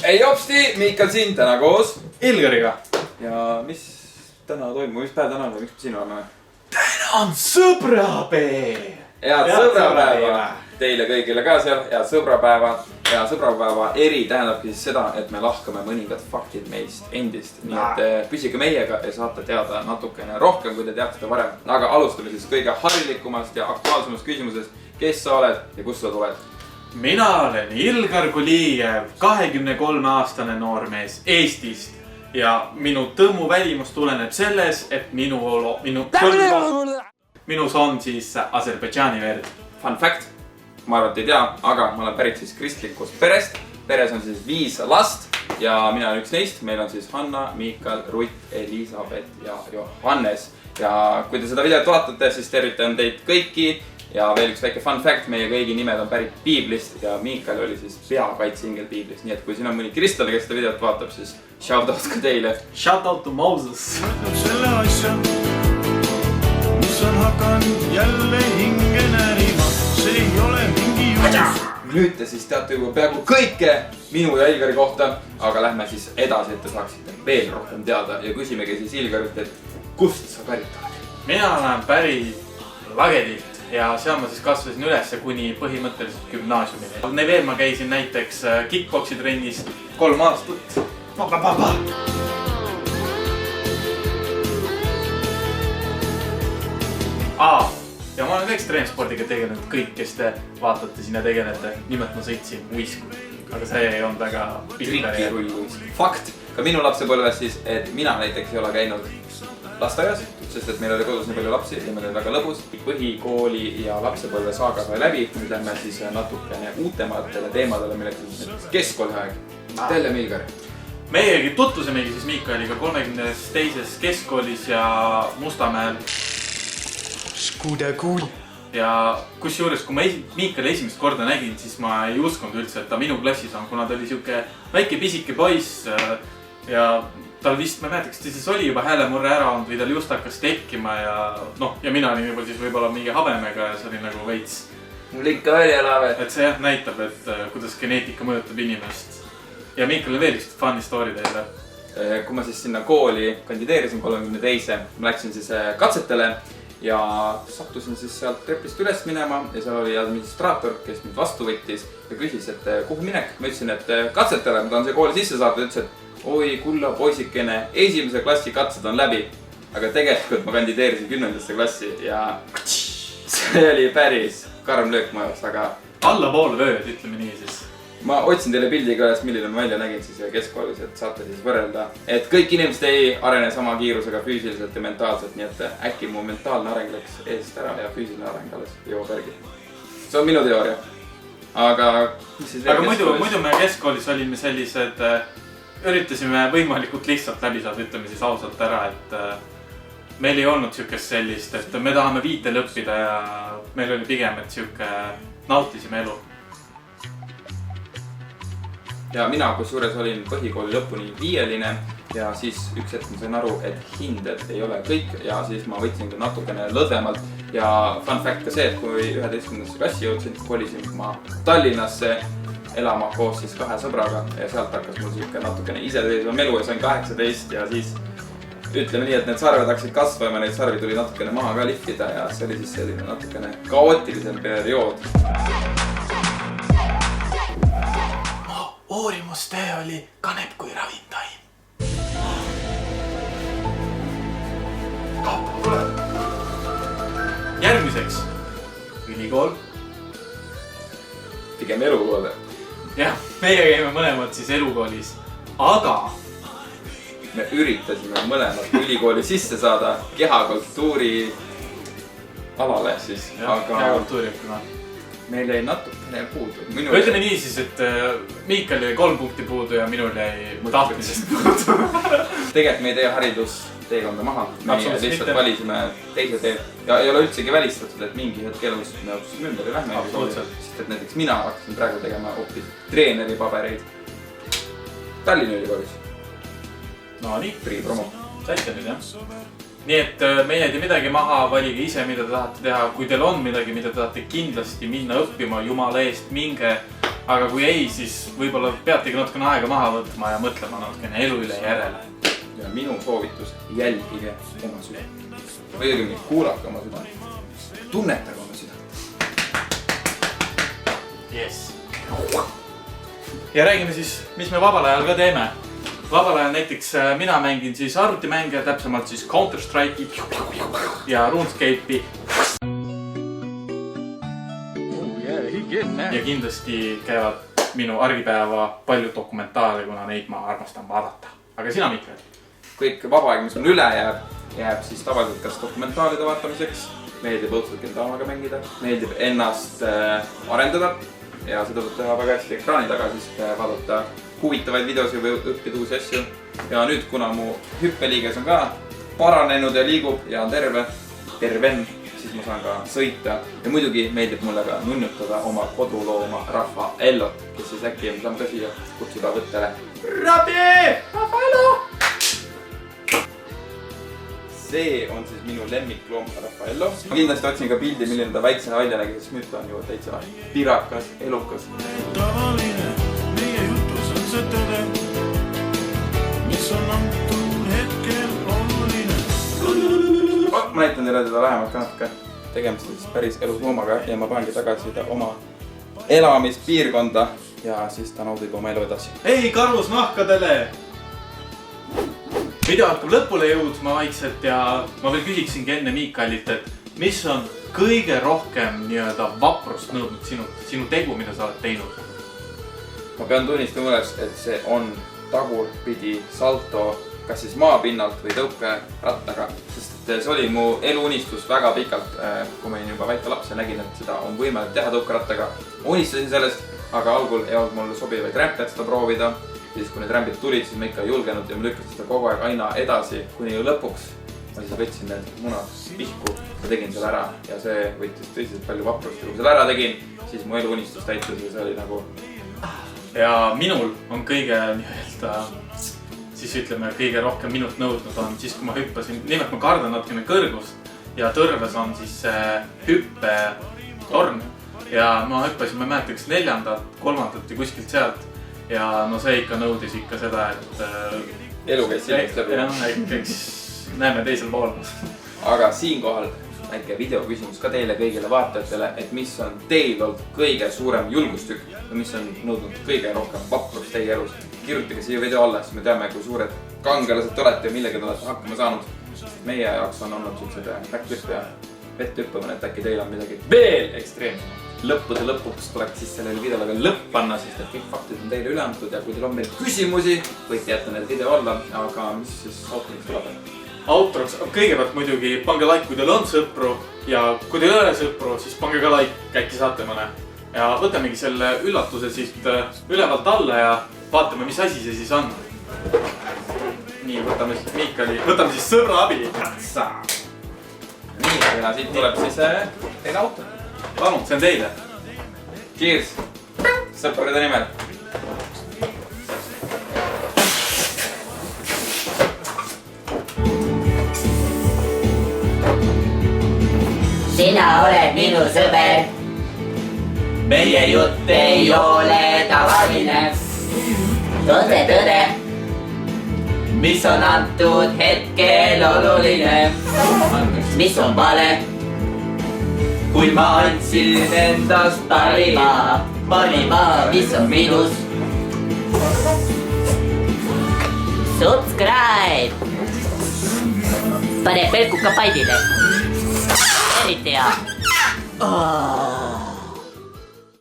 Ei hopsti, Miikal siin täna koos Ilgariga. Ja mis täna toimub, mis päev täna on või miks me siin oleme? Täna on sõbrapäev. Head sõbrapäeva teile kõigile ka seal, head sõbrapäeva. Ja sõbrapäeva eri tähendabki siis seda, et me lahkame mõningad faktid meist endist. Nii et püsige meiega ja saate teada natukene rohkem, kui te teate seda varem. Aga alustame siis kõige harilikumast ja aktuaalsemast küsimusest. Kes sa oled ja kust sa tuled? Mina olen Ilgar Kulijev, 23-aastane noormees Eestist. Ja minu tõmmu välimus tuleneb selles, et minus on siis Aserbaidžaani verd. Fun fact, ma arvan, et ei tea, aga ma olen pärit siis kristlikust perest. Peres on siis 5 last ja mina olen üks neist. Meil on siis Hanna, Miikal, Rutt, Elisabeth ja Johannes. Ja kui te seda videot vaatate, siis tervitan teid kõiki. Ja veel üks väike fun fact, meie kõigi nimed on pärit Piiblist ja Miikal oli siis peakaitsingel Piiblist. Nii et kui siin on mõni kristlane, kes seda videot vaatab, siis shout out ka teile. Shout out to Moses. Mõtled selle asja, mis on hakanud jälle hinge närima. See ei ole mingi juhus. Nüüd te siis teate juba peaaegu kõike minu ja Ilgari kohta, aga lähme siis edasi, et te saaksite veel rohkem teada ja küsimegi siis Ilgarit, et kust sa pärit oled? Mina olen pärit Lagedilt ja seal ma siis kasvasin üles kuni põhimõtteliselt gümnaasiumini. Neveel ma käisin näiteks kickboksi trennis 3 aastat. Ja ma olen ka ekstreemspordiga tegelenud, kõik, kes te vaatate siin ja tegelete. Nimelt ma sõitsin uisku, aga see ei olnud väga trikirulluis. Fakt, ka minu lapsepõlves siis, et mina näiteks ei ole käinud lasteaias, sest et meil oli kodus nii palju lapsi ja meil oli väga lõbus. Põhikooli ja lapsepõlve saaga sai läbi. Nüüd lähme siis natukene uutematele teemadele, milleks siis keskkooli aeg. Teile, Ilgar. Meiegi tutvusemegi siis Miikaliga 32. keskkoolis ja Mustamäel. Ja kusjuures, kui ma Miikali esimest korda nägin, siis ma ei uskunud üldse, et ta minu klassis on, kuna ta oli siuke väike pisike poiss ja tal vist, ma ei mäleta, kas ta siis oli juba häälemurre ära olnud või tal just hakkas tekkima ja mina olin juba siis võib-olla mingi habemega ja see oli nagu veits. Mul ikka oli elave. Et see näitab, et kuidas geneetika mõjutab inimest. Ja Miikal on veel üks funny story teile. Kui ma siis sinna kooli kandideerisin 32. Ma läksin siis katsetele ja sattusin siis sealt trepist üles minema ja seal oli administraator, kes mind vastu võttis ja küsis, et kuhu minek. Ma ütlesin, et katsetele, ma tahan see kooli sisse saada, ütles, et oi, kulla poisikene, esimese klassi katsed on läbi. Aga tegelikult ma kandideerisin 10. klassi ja see oli päris karm löök mu jaoks, aga allapoole lööd, ütleme nii siis. Ma otsin teile pildi ka üles, milline ma välja nägin siis keskkoolis, et saate siis võrrelda. Et kõik inimesed ei arene sama kiirusega füüsiliselt ja mentaalselt, nii et äkki mu mentaalne areng läks eest ära ja füüsiline areng alles jõuab järgi. See on minu teooria. Aga muidu me keskkoolis olime sellised, üritasime võimalikult lihtsalt läbi saada, ütleme siis ausalt ära, et meil ei olnud siukest sellist, et me tahame viitel õppida ja meil oli pigem, et siuke nautisime elu. Ja mina kusjuures olin põhikooli lõpuni 5. ja siis üks hetk ma sain aru, et hinded ei ole kõik ja siis ma võtsin ka natukene lõdvemalt. Ja fun fact ka see, et kui 11. klassi jõudsin, kolisin ma Tallinnasse elama koos siis 2 sõbraga ja sealt hakkas mul siuke natukene iseseisvam elu ja sain 18 ja siis ütleme nii, et need sarved hakkasid kasvama ja neid sarvi tuli natukene maha ka lihvida ja see oli siis selline natukene kaootilisem periood. Uurimustöö oli kanep kui ravintaim. Järgmiseks ülikool. Pigem elukool. Jah, meie käime mõlemad siis elukoolis, aga me üritasime mõlemad ülikooli sisse saada kehakultuuri alale siis. Kehakultuuri õppima. Meil jäi natukene puudu. Ütleme nii siis, et Miikal jäi 3 punkti puudu ja minul jäi tahtmisest puudu. Tegelikult me ei tee haridusteekonda maha. Me lihtsalt valisime teise tee. Ja ei ole üldsegi välistatud, et mingi hetk elus me otsusime ümber ja lähme. Sest et näiteks mina hakkasin praegu tegema hoopis treeneri pabereid Tallinna ülikoolis. No nii. Free promo. Sätte nüüd jah. Nii et me ei tee midagi maha, valige ise, mida te tahate teha. Kui teil on midagi, mida te tahate kindlasti minna õppima, jumala eest minge. aga kui ei, siis võib-olla peategi natukene aega maha võtma ja mõtlema natukene elu üle järele. Ja minu soovitus, jälgige oma süda. Või õigemini kuulake oma süda. Tunnetage oma süda. Yes. Ja räägime siis, mis me vabal ajal ka teeme. Vabal ajal näiteks mina mängin siis arvutimänge, täpsemalt siis Counter-Strike'i ja RuneScape'i. Ja kindlasti käivad minu argipäeva palju dokumentaale, kuna neid ma armastan vaadata. Aga sina, Mikael? Kõik vaba aeg, mis on üle jääb siis tavaliselt kas dokumentaalide vaatamiseks, meeldib õudselt kendaamaga mängida, meeldib ennast arendada ja seda tuleb teha väga hästi ekraani taga, siis vaadata huvitavaid videosi või õppida uusi asju. Ja nüüd, kuna mu hüppeliiges on ka paranenud ja liigub ja on terven, siis ma saan ka sõita. Ja muidugi meeldib mulle ka nunnutada oma kodulooma Raffaellot, kes siis äkki saame ka siia kutsuda võttele. Raffaello! See on siis minu lemmikloom Raffaello. Ma kindlasti otsin ka pildi, milline ta väiksena välja nägi, sest nüüd ta on ju täitsa pirakas, elukas. Tavaline, meie jutus on see tõde, mis on antud hetkel oluline. Ma näitan teile teda lähemalt ka natuke. Tegemist siis päris elus loomaga ja ma paangi tagasi seda oma elamispiirkonda ja siis ta naudib oma elu edasi. Ei karusnahkadele! Video hakkab lõpule jõudma vaikselt ja ma veel küsiksingi enne Miikalilt, et mis on kõige rohkem vaprust nõudnud sinu tegu, mida sa oled teinud? Ma pean tunnistama üles, et see on tagurpidi salto kas siis maapinnalt või tõukerattaga, sest see oli mu eluunistus väga pikalt, kui ma olin juba väike laps ja nägin, et seda on võimalik teha tõukerattaga. Unistasin sellest, aga algul ei olnud mul sobivaid rämpe, et seda proovida. Siis kui need rämbid tulid, siis ma ikka ei julgenud ja ma lükkasin seda kogu aeg aina edasi, kuni lõpuks ma siis võtsin need munad pihku ja tegin selle ära ja see võttis tõsiselt palju vaprust ja kui selle ära tegin, siis mu eluunistus täitus ja see oli nagu... Ja minul on kõige siis ütleme kõige rohkem minut nõudnud on siis, kui ma hüppasin, nimelt ma kardan natukene kõrgust ja Tõrves on siis hüppetorn ja ma hüppasin, ma ei mäleta, kas 4., 3. ja kuskilt sealt. Ja no see ikka nõudis ikka seda, et elu käis silmist läbi. Eks näeme teisel pool. Aga siinkohal väike videoküsimus ka teile kõigile vaatajatele, et mis on teil olnud kõige suurem julgustükk ja mis on nõudnud kõige rohkem vaprust teie elus. Kirjutage siia video alla, siis me teame, kui suured kangelased te olete ja millega te olete hakkama saanud. Meie jaoks on olnud sellised backflip ja vetthüppamine, et äkki teil on midagi veel ekstreemsem. Lõppude lõpuks tuleks siis sellele videole veel lõpp panna, sest et kõik faktid on teile üle antud ja kui teil on meil küsimusi, võite jätta need video alla, aga mis siis outroks tuleb? Outroks, kõigepealt muidugi pange like, kui teil on sõpru ja kui teil ei ole sõpru, siis pange ka like, äkki saate mõne. Ja võtamegi selle üllatuse siit ülevalt alla ja vaatame, mis asi see siis on. Nii, võtame siis Miikali, võtame siis sõbra abi. Nii, ja siit tuleb siis teile auto. Palun, see on teile. Cheers! Sõprade nimel! Sina oled minu sõber. Meie jutt ei ole tavaline. Tõde, mis on antud hetkel oluline. Mis on vale? Kui ma andsin endast parima, mis on minus. Subscribe! Pane pelku ka paidile. Eriti hea.